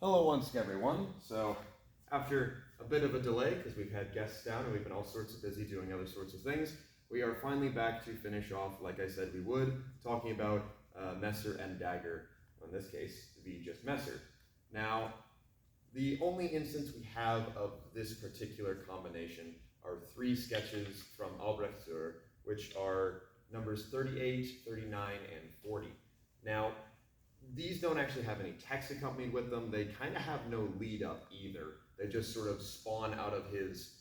Hello once again, everyone. So after a bit of a delay, because we've had guests down and we've been all sorts of busy doing other sorts of things, we are finally back to finish off, like I said we would, talking about Messer and Dagger, in this case, to be just Messer. Now, the only instance we have of this particular combination are three sketches from Albrecht Durer, which are numbers 38, 39, and 40. Now, these don't actually have any text accompanied with them. They kind of have no lead up either. They just sort of spawn out of his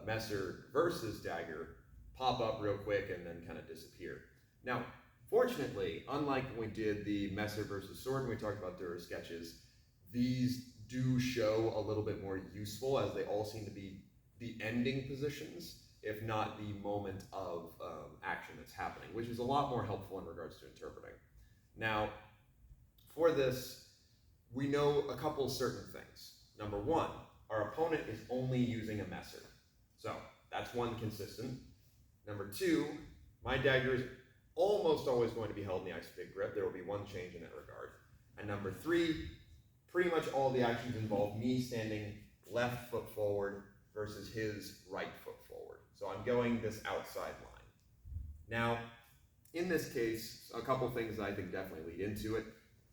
Messer versus Dagger, pop up real quick, and then kind of disappear. Now, fortunately, unlike when we did the Messer versus Sword and we talked about Durer sketches, these do show a little bit more useful, as they all seem to be the ending positions, if not the moment of action that's happening, which is a lot more helpful in regards to interpreting. Now, for this, we know a couple certain things. Number one, our opponent is only using a Messer. So that's one consistent. Number two, my dagger is almost always going to be held in the ice big grip. There will be one change in that regard. And number three, pretty much all the actions involve me standing left foot forward versus his right foot forward. So I'm going this outside line. Now, in this case, a couple things that I think definitely lead into it.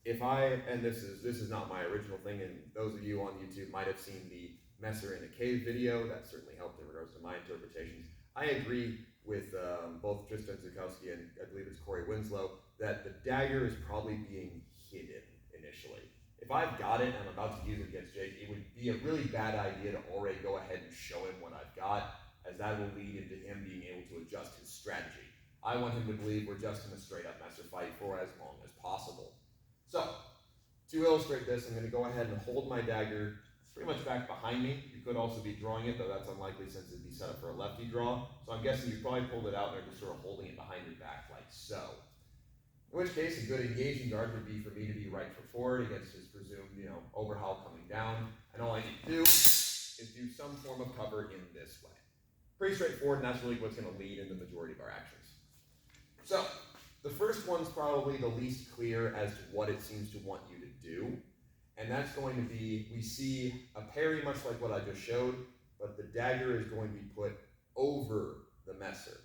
If I, and this is not my original thing, and those of you on YouTube might have seen the Messer in a cave video, that certainly helped in regards to my interpretations. I agree with both Tristan Zukowski and I believe it's Corey Winslow that the dagger is probably being hidden initially. If I've got it and I'm about to use it against Jake, it would be a really bad idea to already go ahead and show him what I've got, as that will lead into him being able to adjust his strategy. I want him to believe we're just in a straight up Messer fight for as long as possible. So, to illustrate this, I'm going to go ahead and hold my dagger pretty much back behind me. You could also be drawing it, though that's unlikely since it'd be set up for a lefty draw. So I'm guessing you probably pulled it out and are just sort of holding it behind your back like so. In which case, a good engaging guard would be for me to be right foot forward against his presumed, overhaul coming down. And all I need to do is do some form of cover in this way. Pretty straightforward, and that's really what's going to lead in the majority of our actions. So, the first one's probably the least clear as to what it seems to want you to do. And that's going to be, we see a parry much like what I just showed, but the dagger is going to be put over the Messer.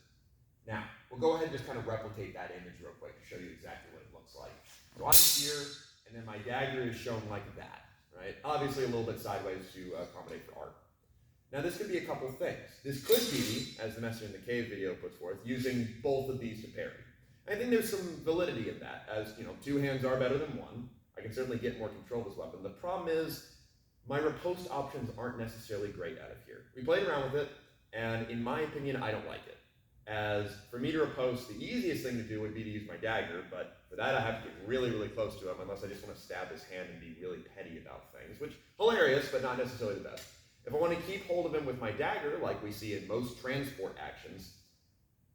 Now, we'll go ahead and just kind of replicate that image real quick to show you exactly what it looks like. So I'm here, and then my dagger is shown like that, right? Obviously a little bit sideways to accommodate for art. Now this could be a couple things. This could be, as the Messer in the Cave video puts forth, using both of these to parry. I think there's some validity in that, as two hands are better than one. I can certainly get more control of this weapon. The problem is, my riposte options aren't necessarily great out of here. We played around with it, and in my opinion, I don't like it. As for me to riposte, the easiest thing to do would be to use my dagger, but for that I have to get really, really close to him, unless I just want to stab his hand and be really petty about things, which, hilarious, but not necessarily the best. If I want to keep hold of him with my dagger, like we see in most transport actions,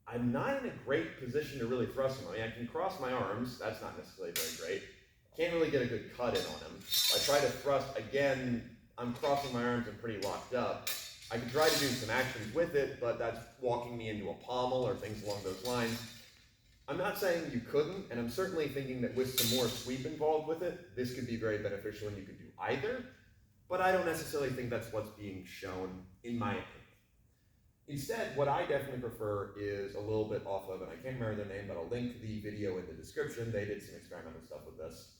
I'm not in a great position to really thrust him. I mean, I can cross my arms, that's not necessarily very great. Can't really get a good cut in on him. If I try to thrust, again, I'm crossing my arms and pretty locked up. I could try to do some actions with it, but that's walking me into a pommel or things along those lines. I'm not saying you couldn't, and I'm certainly thinking that with some more sweep involved with it, this could be very beneficial and you could do either, but I don't necessarily think that's what's being shown, in my opinion. Instead, what I definitely prefer is a little bit off of, and I can't remember their name, but I'll link the video in the description. They did some experimental stuff with this.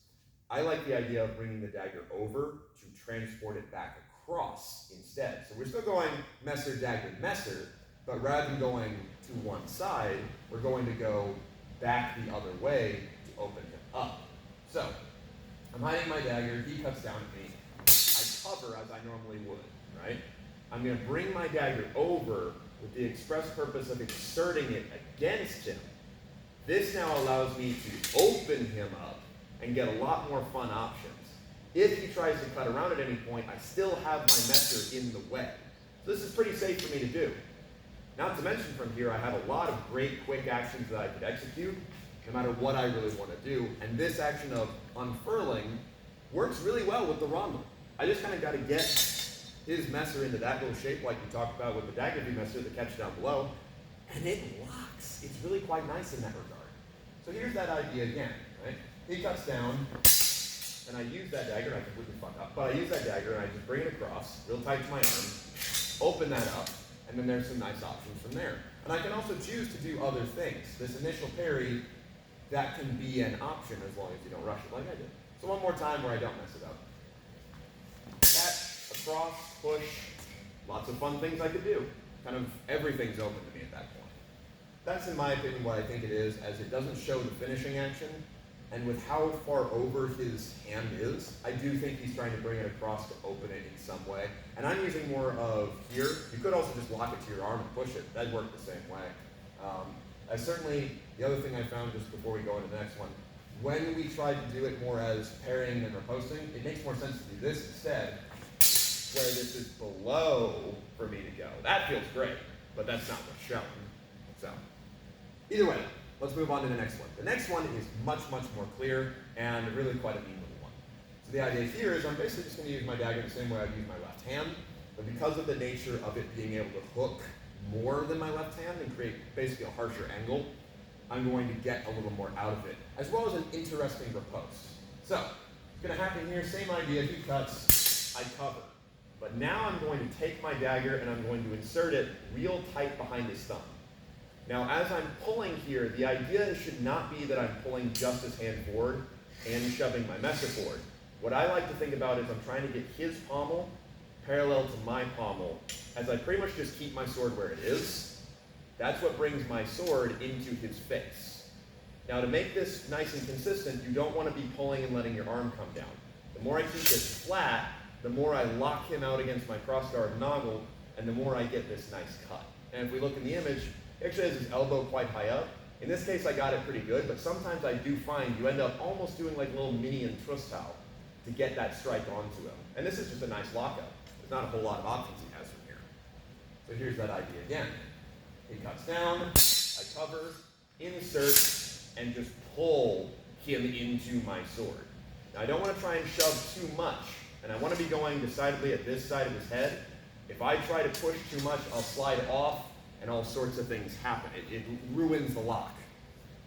I like the idea of bringing the dagger over to transport it back across instead. So we're still going Messer, Dagger, Messer, but rather than going to one side, we're going to go back the other way to open him up. So, I'm hiding my dagger, he cuts down at me, I cover as I normally would, right? I'm going to bring my dagger over with the express purpose of inserting it against him. This now allows me to open him up and get a lot more fun options. If he tries to cut around at any point, I still have my Messer in the way. So this is pretty safe for me to do. Not to mention from here, I have a lot of great quick actions that I could execute, no matter what I really want to do. And this action of unfurling works really well with the rondo. I just kind of got to get his Messer into that little shape like we talked about with the Dagger Messer, the catch down below, and it locks. It's really quite nice in that regard. So here's that idea again, right? He cuts down, and I use use that dagger, and I completely fuck up, but I use that dagger and I just bring it across, real tight to my arm, open that up, and then there's some nice options from there. And I can also choose to do other things. This initial parry, that can be an option as long as you don't rush it like I did. So one more time where I don't mess it up. Catch, across, push, lots of fun things I could do. Kind of everything's open to me at that point. That's, in my opinion, what I think it is, as it doesn't show the finishing action, and with how far over his hand is, I do think he's trying to bring it across to open it in some way. And I'm using more of here. You could also just lock it to your arm and push it. That'd work the same way. I certainly, the other thing I found just before we go into the next one, when we tried to do it more as parrying than riposting, it makes more sense to do this instead, where this is below for me to go. That feels great, but that's not what's shown. So, either way, let's move on to the next one. The next one is much, much more clear and really quite a mean little one. So the idea here is I'm basically just going to use my dagger the same way I'd use my left hand, but because of the nature of it being able to hook more than my left hand and create basically a harsher angle, I'm going to get a little more out of it, as well as an interesting riposte. So, what's going to happen here, same idea, he cuts, I cover. But now I'm going to take my dagger and I'm going to insert it real tight behind his thumb. Now, as I'm pulling here, the idea should not be that I'm pulling just his hand forward and shoving my messer forward. What I like to think about is I'm trying to get his pommel parallel to my pommel as I pretty much just keep my sword where it is. That's what brings my sword into his face. Now, to make this nice and consistent, you don't want to be pulling and letting your arm come down. The more I keep this flat, the more I lock him out against my crossguard noggle, and the more I get this nice cut. And if we look in the image, he actually has his elbow quite high up. In this case, I got it pretty good, but sometimes I do find you end up almost doing like a little minion Trustau to get that strike onto him. And this is just a nice lockup. There's not a whole lot of options he has from here. So here's that idea again. He cuts down, I cover, insert, and just pull him into my sword. Now I don't want to try and shove too much, and I want to be going decidedly at this side of his head. If I try to push too much, I'll slide off, and all sorts of things happen. It ruins the lock.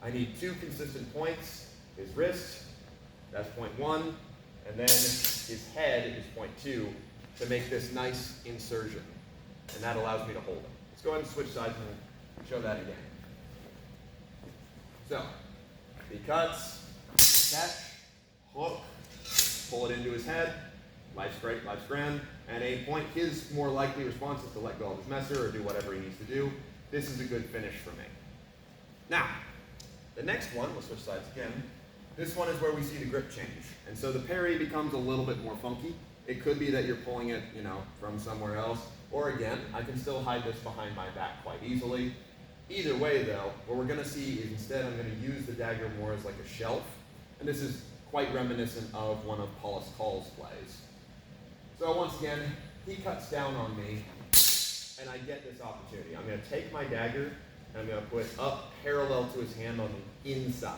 I need two consistent points. His wrist, that's point 1, and then his head is point 2 to make this nice insertion. And that allows me to hold him. Let's go ahead and switch sides and show that again. So, he cuts, catch, hook, pull it into his head, life's great, life's grand, and a point, his more likely response is to let go of his messer or do whatever he needs to do. This is a good finish for me. Now, the next one, we'll switch sides again. This one is where we see the grip change. And so the parry becomes a little bit more funky. It could be that you're pulling it, from somewhere else. Or again, I can still hide this behind my back quite easily. Either way though, what we're gonna see is instead I'm gonna use the dagger more as like a shelf. And this is quite reminiscent of one of Paulus Call's plays. So once again, he cuts down on me, and I get this opportunity. I'm going to take my dagger, and I'm going to put it up parallel to his hand on the inside.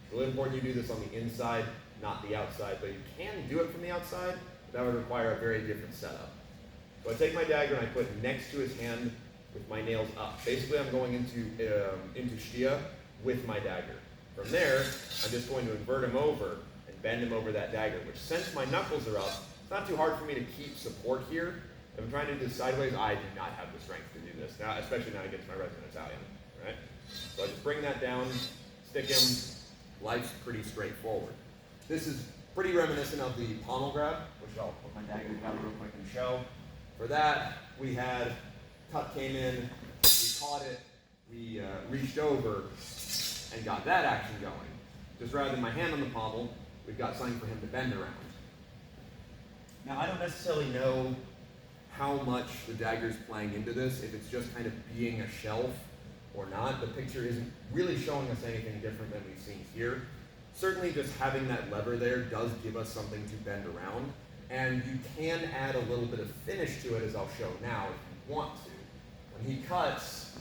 It's really important you do this on the inside, not the outside, but you can do it from the outside, but that would require a very different setup. So I take my dagger and I put it next to his hand with my nails up. Basically, I'm going into Shtia with my dagger. From there, I'm just going to invert him over and bend him over that dagger, which since my knuckles are up, it's not too hard for me to keep support here. If I'm trying to do this sideways, I do not have the strength to do this, now, especially now against my resident Italian. Right? So I just bring that down, stick him, life's pretty straightforward. This is pretty reminiscent of the pommel grab, which I'll put my dagger down real quick and show. For that, we had, cut came in, we caught it, we reached over, and got that action going. Just rather than my hand on the pommel, we've got something for him to bend around. Now, I don't necessarily know how much the dagger's playing into this, if it's just kind of being a shelf or not. The picture isn't really showing us anything different than we've seen here. Certainly just having that lever there does give us something to bend around, and you can add a little bit of finish to it, as I'll show now, if you want to. When he cuts,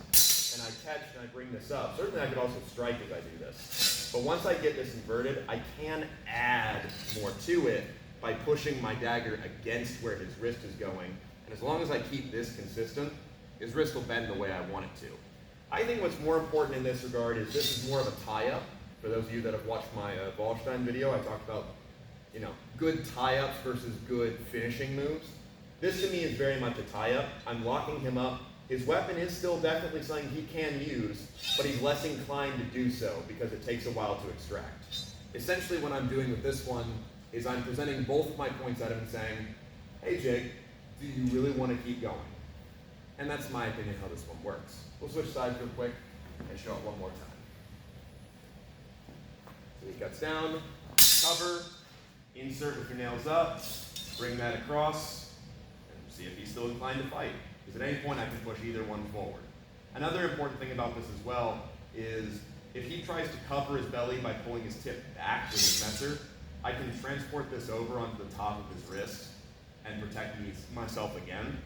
and I catch and I bring this up, certainly I could also strike as I do this. But once I get this inverted, I can add more to it by pushing my dagger against where his wrist is going. And as long as I keep this consistent, his wrist will bend the way I want it to. I think what's more important in this regard is this is more of a tie-up. For those of you that have watched my Wallstein video, I talked about, good tie-ups versus good finishing moves. This to me is very much a tie-up. I'm locking him up. His weapon is still definitely something he can use, but he's less inclined to do so because it takes a while to extract. Essentially what I'm doing with this one is I'm presenting both of my points at him and saying, hey Jake, do you really want to keep going? And that's my opinion how this one works. We'll switch sides real quick and show it one more time. So he cuts down, cover, insert with your nails up, bring that across, and see if he's still inclined to fight. Because at any point I can push either one forward. Another important thing about this as well is if he tries to cover his belly by pulling his tip back with his messer, I can transport this over onto the top of his wrist and protect myself again.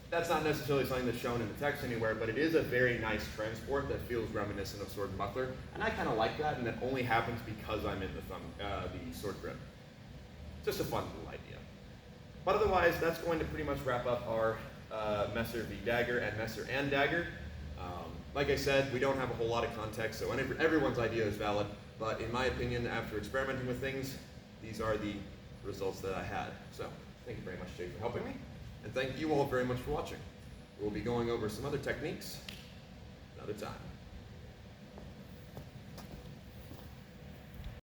That's not necessarily something that's shown in the text anywhere, but it is a very nice transport that feels reminiscent of sword and buckler, and I kind of like that, and that only happens because I'm in the sword grip. Just a fun little idea. But otherwise, that's going to pretty much wrap up our Messer v. Dagger and Messer and Dagger. Like I said, we don't have a whole lot of context, so everyone's idea is valid, but in my opinion, after experimenting with things, these are the results that I had. So, thank you very much, Jake, for helping me. And thank you all very much for watching. We'll be going over some other techniques another time.